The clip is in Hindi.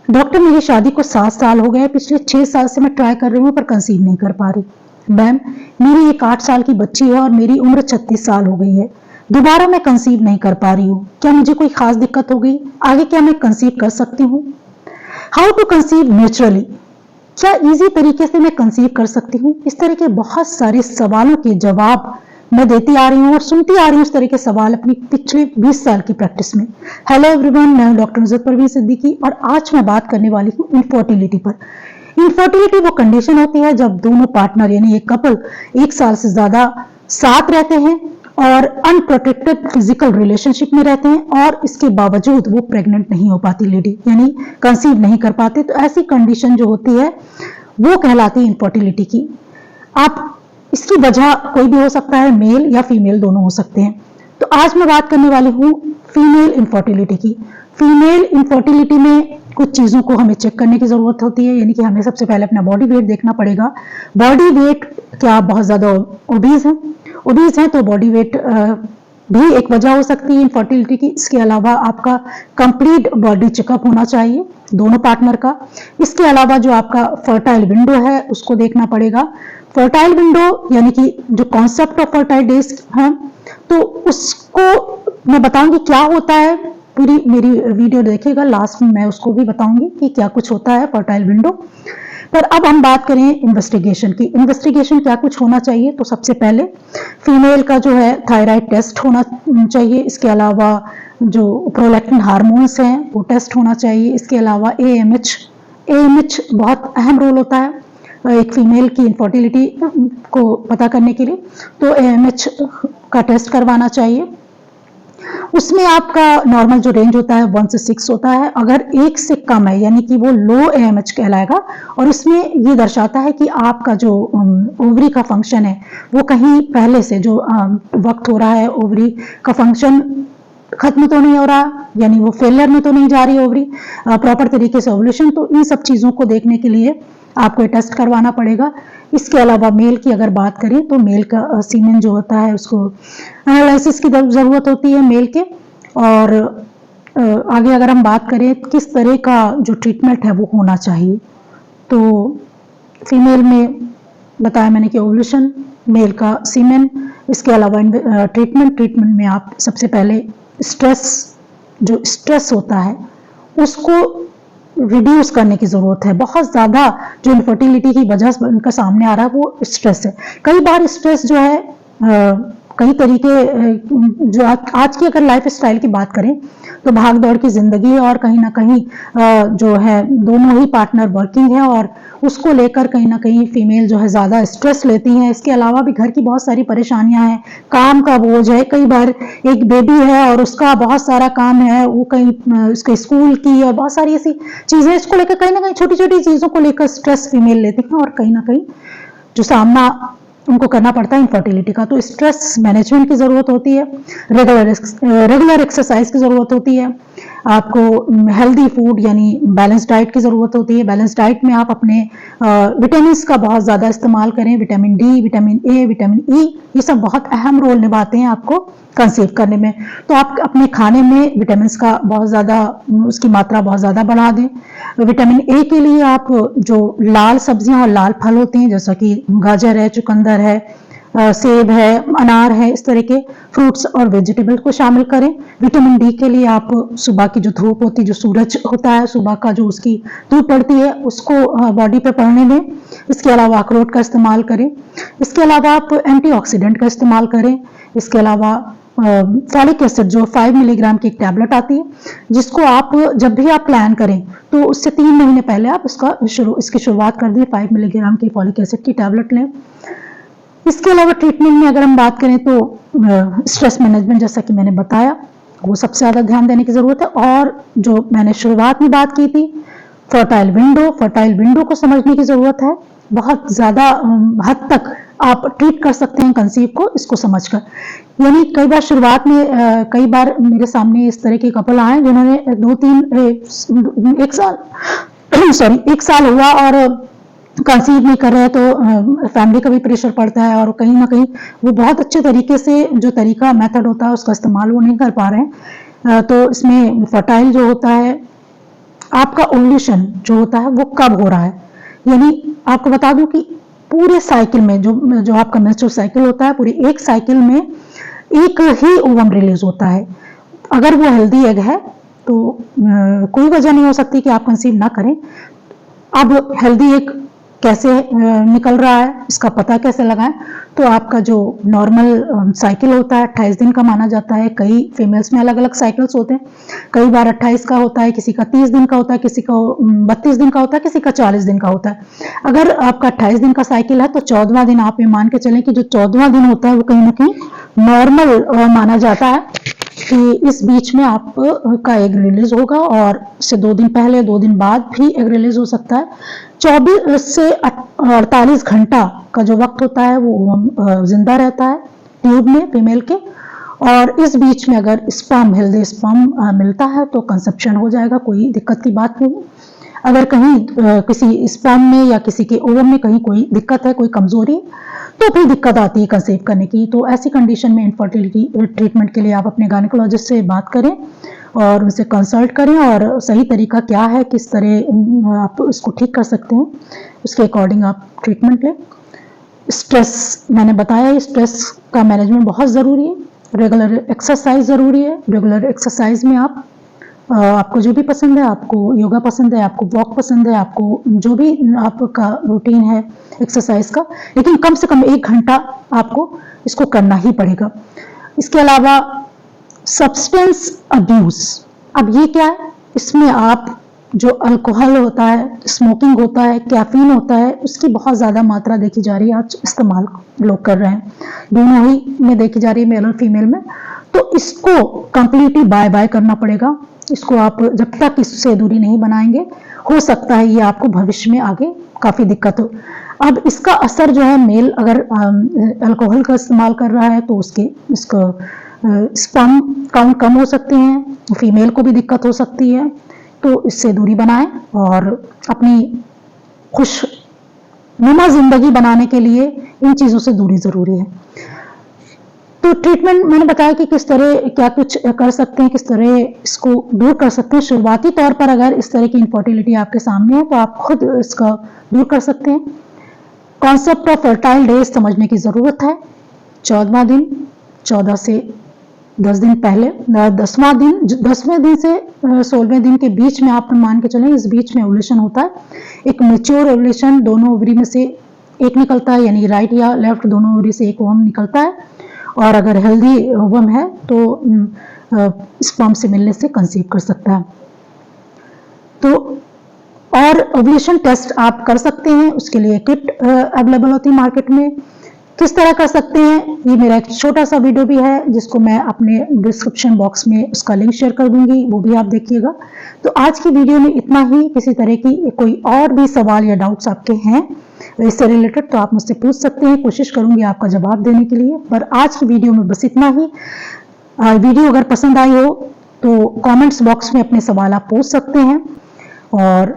डॉक्टर, मेरी शादी को 7 साल हो गए, पिछले 6 साल से मैं ट्राई कर रही हूँ पर कंसीव नहीं कर पा रही। मैम, मेरी एक 8 साल की बच्ची है और मेरी उम्र 36 साल हो गई है। दोबारा मैं कंसीव नहीं कर पा रही हूँ। क्या मुझे कोई खास दिक्कत हो गई? आगे क्या मैं कंसीव कर सकती हूँ? How to conceive naturally? क्या इजी तरीके से मैं कंसीव कर सकती हूँ? इस तरह के बहुत सारे सवालों के जवाब मैं देती आ रही हूँ और सुनती आ रही हूँ इस तरह के सवाल अपनी पिछले 20 साल की प्रैक्टिस में। हेलो एवरीवन, मैं हूं डॉक्टर नुसरत परवीन सिद्दीकी और आज मैं बात करने वाली हूँ इनफर्टिलिटी पर। इनफर्टिलिटी वो कंडीशन होती है जब दोनों पार्टनर यानी एक कपल 1 साल से ज्यादा साथ रहते हैं और अनप्रोटेक्टेड फिजिकल रिलेशनशिप में रहते हैं और इसके बावजूद वो प्रेग्नेंट नहीं हो पाती लेडी, यानी कंसीव नहीं कर पाते। तो ऐसी कंडीशन जो होती है वो कहलाती है इनफर्टिलिटी की। आप इसकी वजह कोई भी हो सकता है, मेल या फीमेल दोनों हो सकते हैं। तो आज मैं बात करने वाली हूँ फीमेल इनफर्टिलिटी की। फीमेल इनफर्टिलिटी में कुछ चीजों को हमें चेक करने की जरूरत होती है, यानी कि हमें सबसे पहले अपना बॉडी वेट देखना पड़ेगा। बॉडी वेट, क्या आप बहुत ज्यादा ओबीज हैं? ओबीज हैं तो बॉडी वेट भी एक वजह हो सकती है इनफर्टिलिटी की। इसके अलावा आपका कंप्लीट बॉडी चेकअप होना चाहिए दोनों पार्टनर का। इसके अलावा जो आपका फर्टाइल विंडो है उसको देखना पड़ेगा। फर्टाइल विंडो यानी कि जो कॉन्सेप्ट ऑफ फर्टाइल डेज है, तो उसको मैं बताऊंगी क्या होता है। पूरी मेरी वीडियो देखिएगा, लास्ट में मैं उसको भी बताऊंगी कि क्या कुछ होता है फर्टाइल विंडो पर। अब हम बात करें इन्वेस्टिगेशन की। इन्वेस्टिगेशन क्या कुछ होना चाहिए? तो सबसे पहले फीमेल का जो है थायराइड टेस्ट होना चाहिए। इसके अलावा जो प्रोलैक्टिन हार्मोन्स हैं वो टेस्ट होना चाहिए। इसके अलावा एएमएच बहुत अहम रोल होता है एक फीमेल की इनफर्टिलिटी को पता करने के लिए। तो एएमएच का टेस्ट करवाना चाहिए। उसमें आपका नॉर्मल जो रेंज होता है 1 से 6 होता है। अगर 1 से कम है यानी कि वो लो एएमएच कहलाएगा और इसमें ये दर्शाता है कि आपका जो ओवरी का फंक्शन है वो कहीं पहले से जो वक्त हो रहा है, ओवरी का फंक्शन खत्म तो नहीं हो रहा, यानी वो फेलियर में तो नहीं जा रही ओवरी प्रॉपर तरीके से ओवुलेशन। तो इन सब चीजों को देखने के लिए आपको ये टेस्ट करवाना पड़ेगा। इसके अलावा मेल की अगर बात करें तो मेल का सीमेन जो होता है उसको एनालिसिस की जरूरत होती है मेल के। और आगे अगर हम बात करें किस तरह का जो ट्रीटमेंट है वो होना चाहिए, तो फीमेल में बताया मैंने कि ओवुलेशन, मेल का सीमेन। इसके अलावा ट्रीटमेंट में आप सबसे पहले जो स्ट्रेस होता है उसको रिड्यूस करने की जरूरत है। बहुत ज्यादा जो इनफर्टिलिटी की वजह से उनका सामने आ रहा है वो स्ट्रेस है। कई बार स्ट्रेस जो है कई तरीके जो आज की अगर लाइफ स्टाइल की बात करें तो भाग दौड़ की जिंदगी है और कहीं ना कहीं जो है दोनों ही पार्टनर वर्किंग है और उसको लेकर कहीं ना कहीं फीमेल जो है ज्यादा स्ट्रेस लेती है। इसके अलावा भी घर की बहुत सारी परेशानियां हैं, काम का बोझ है, कई बार एक बेबी है और उसका बहुत सारा काम है, वो कहीं उसके स्कूल की और बहुत सारी ऐसी चीजें, इसको लेकर कहीं ना कहीं छोटी छोटी चीजों को लेकर स्ट्रेस फीमेल लेती है और कहीं ना कहीं जो सामना उनको करना पड़ता है इनफर्टिलिटी का। तो स्ट्रेस मैनेजमेंट की जरूरत होती है, रेगुलर एक्सरसाइज की जरूरत होती है, आपको हेल्दी फूड यानी बैलेंस डाइट की जरूरत होती है। बैलेंस डाइट में आप अपने विटामिन का बहुत ज्यादा इस्तेमाल करें। Vitamin D, vitamin A, vitamin E, ये सब बहुत अहम रोल निभाते हैं आपको कंसीव करने में। तो आप अपने खाने में विटामिन का बहुत ज्यादा उसकी मात्रा बहुत ज्यादा बढ़ा दें। विटामिन ए के लिए आप जो लाल सब्जियां और लाल फल होते हैं जैसा कि गाजर है, चुकंदर है, सेब है, अनार है, इस तरह के फ्रूट्स और वेजिटेबल को शामिल करें। विटामिन डी के लिए आप सुबह की जो धूप होती है, जो सूरज होता है सुबह का जो उसकी धूप पड़ती है उसको बॉडी पे पड़ने दें। इसके अलावा अखरोट का इस्तेमाल करें। इसके अलावा आप एंटीऑक्सीडेंट का इस्तेमाल करें। इसके अलावा फॉलिक एसिड जो 5 मिलीग्राम की एक टैबलेट आती है जिसको आप जब भी आप प्लान करें तो उससे 3 महीने पहले आप इसकी शुरुआत कर दें। 5 मिलीग्राम की फॉलिक एसिड की टैबलेट लें। इसके अलावा ट्रीटमेंट में अगर हम बात करें तो स्ट्रेस मैनेजमेंट जैसा कि मैंने बताया वो सबसे ज्यादा ध्यान देने की जरूरत है। और जो मैंने शुरुआत में बात की थी फर्टाइल विंडो को समझने की जरूरत है। बहुत ज्यादा हद तक आप ट्रीट कर सकते हैं कंसीव को इसको समझकर। यानी कई बार शुरुआत में कई बार मेरे सामने इस तरह के कपल आए जिन्होंने 1 साल हुआ और कंसीव नहीं कर रहे हैं, तो फैमिली का भी प्रेशर पड़ता है और कहीं ना कहीं वो बहुत अच्छे तरीके से जो तरीका मेथड होता है उसका इस्तेमाल वो नहीं कर पा रहे हैं। तो इसमें फर्टाइल जो होता है आपका ओव्यूलेशन जो होता है वो कब हो रहा है। यानी आपको बता दूं कि पूरे साइकिल में जो आपका मेंस्ट्रुअल साइकिल होता है, पूरी एक साइकिल में एक ही ओवम रिलीज होता है। अगर वो हेल्दी एग है तो कोई वजह नहीं हो सकती कि आप कंसीव ना करें। अब हेल्दी एग कैसे निकल रहा है, इसका पता कैसे लगाएं? तो आपका जो नॉर्मल साइकिल होता है 28 दिन का माना जाता है। कई फीमेल्स में अलग अलग साइकिल्स होते हैं, कई बार 28 का होता है, किसी का 30 दिन का होता है, किसी का 32 दिन का होता है, किसी का 40 दिन का होता है। अगर आपका 28 दिन का साइकिल है तो 14वां दिन आप ये मान के चलें कि जो 14वां दिन होता है वो कहीं ना कहीं नॉर्मल माना जाता है कि इस बीच में आपका एग रिलीज होगा, और इससे 2 दिन पहले 2 दिन बाद भी एग रिलीज हो सकता है। 24 से 48 घंटा का जो वक्त होता है वो जिंदा रहता है ट्यूब में फीमेल के, और इस बीच में अगर स्पर्म हेल्दी स्पर्म मिलता है तो कंसेप्शन हो जाएगा, कोई दिक्कत की बात नहीं। अगर कहीं किसी स्पर्म में या किसी के ओवम में कहीं कोई दिक्कत है, कोई कमजोरी, तो फिर दिक्कत आती है कंसीव करने की। तो ऐसी कंडीशन में इनफर्टिलिटी ट्रीटमेंट के लिए आप अपने गायनेकोलॉजिस्ट से बात करें और उनसे कंसल्ट करें, और सही तरीका क्या है, किस तरह आप इसको ठीक कर सकते हैं, उसके अकॉर्डिंग आप ट्रीटमेंट लें। स्ट्रेस मैंने बताया, स्ट्रेस का मैनेजमेंट बहुत ज़रूरी है। रेगुलर एक्सरसाइज ज़रूरी है। रेगुलर एक्सरसाइज में आपको जो भी पसंद है, आपको योगा पसंद है, आपको वॉक पसंद है, आपको जो भी आपका रूटीन है एक्सरसाइज का, लेकिन कम से कम 1 घंटा आपको इसको करना ही पड़ेगा। इसके अलावा सब्सटेंस अब्यूज, अब ये क्या है? इसमें आप जो अल्कोहल होता है, स्मोकिंग होता है, कैफीन होता है, उसकी बहुत ज़्यादा मात्रा देखी जा रही है, आज इस्तेमाल लोग कर रहे हैं, दोनों ही में देखी जा रही है, मेल और फीमेल में। तो इसको कंप्लीटली बाय बाय करना पड़ेगा। इसको आप जब तक इससे दूरी नहीं बनाएंगे, हो सकता है ये आपको भविष्य में आगे काफ़ी दिक्कत हो। अब इसका असर जो है, मेल अगर अल्कोहल का इस्तेमाल कर रहा है तो इसका स्पर्म काउंट कम हो सकते हैं, फीमेल को भी दिक्कत हो सकती है। तो इससे दूरी बनाएं और अपनी खुशनुमा जिंदगी बनाने के लिए इन चीज़ों से दूरी ज़रूरी है। तो ट्रीटमेंट मैंने बताया कि किस तरह क्या कुछ कर सकते हैं, किस तरह इसको दूर कर सकते हैं। शुरुआती तौर पर अगर इस तरह की इनफर्टिलिटी आपके सामने है तो आप खुद इसका दूर कर सकते हैं। कॉन्सेप्ट ऑफ फर्टाइल डेज समझने की ज़रूरत है। 14वां दिन, 14 से 10 दिन पहले, 10वें दिन से 16वें दिन के बीच में आप मान के चलें, इस बीच में ओव्यूलेशन होता है। एक मैच्योर ओव्यूलेशन, दोनों ओवरी में से एक निकलता है, यानी राइट या लेफ्ट दोनों ओवरी से एक ओवम निकलता है, और अगर हेल्दी ओवम है तो स्पर्म से मिलने से कंसीव कर सकता है। तो और ओव्यूलेशन टेस्ट आप कर सकते हैं, उसके लिए किट अवेलेबल होती है मार्केट में। किस तरह कर सकते हैं, ये मेरा एक छोटा सा वीडियो भी है जिसको मैं अपने डिस्क्रिप्शन बॉक्स में उसका लिंक शेयर कर दूंगी, वो भी आप देखिएगा। तो आज की वीडियो में इतना ही। किसी तरह की कोई और भी सवाल या डाउट्स आपके हैं इससे रिलेटेड तो आप मुझसे पूछ सकते हैं, कोशिश करूंगी आपका जवाब देने के लिए। पर आज की वीडियो में बस इतना ही। वीडियो अगर पसंद आई हो तो कमेंट्स बॉक्स में अपने सवाल आप पूछ सकते हैं, और